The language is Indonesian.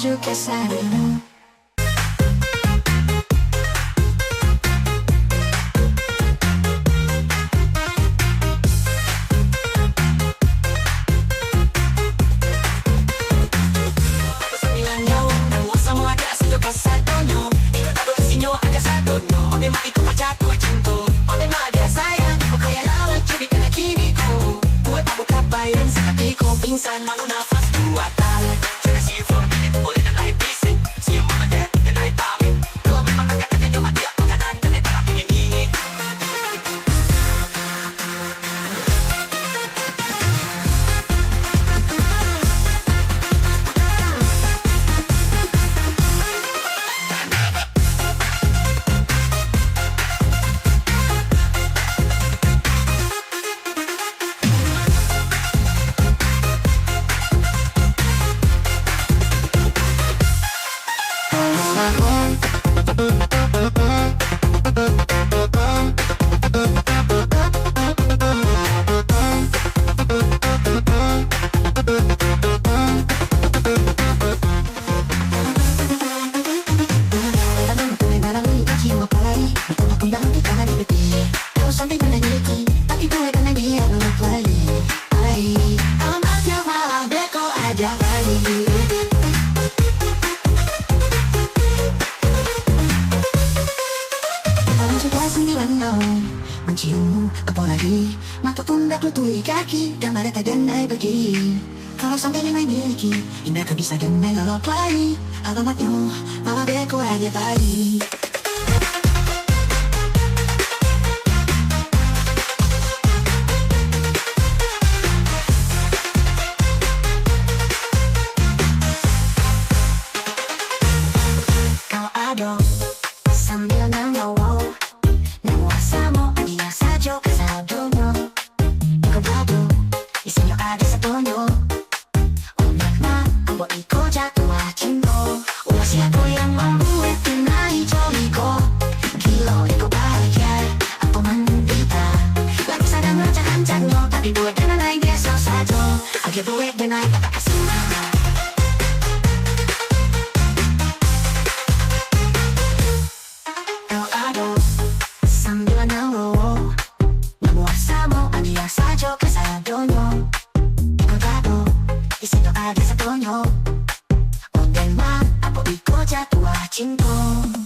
maju ke sana. Minsan mau nafas buatan. Jangan see you for a minute, boleh dan lahir bisik. See you mama dad, dan lahir pamit. Kalau memang kagak nyo mati ako kanan, dan ay parang pingin-ingin. Sampai menanti, tapi gue kan dia belum lagi. Alamatnya malah beko aja lagi. Malam sudah 9 tahun mencium apalagi mata pun tak lutui kaki dan ada denai pergi. Kalau sampai dia miliki, indah tak bisa denai lelok lagi. Alamatnya malah beko aja lagi. Sambil nangaw nawasa mo ang iyang sadyo kasado nyo. Ikabado, isinyo ada sa tonyo. Unyak na ang boi ko jatuhin ko. Uwas siya po yung mabuhay tinay jolly ko. Kilo iko bahagyay ang pamandita. Lago sa damang tsakan-tsak nyo. Tapi buhay ka na na hindi sa sadyo. Agyabuhay din ay papakasama. Sadyo kasado nyo. Ikagado, isinyo ada sa tonyo. Onde ma, apo iko jatuhin ko.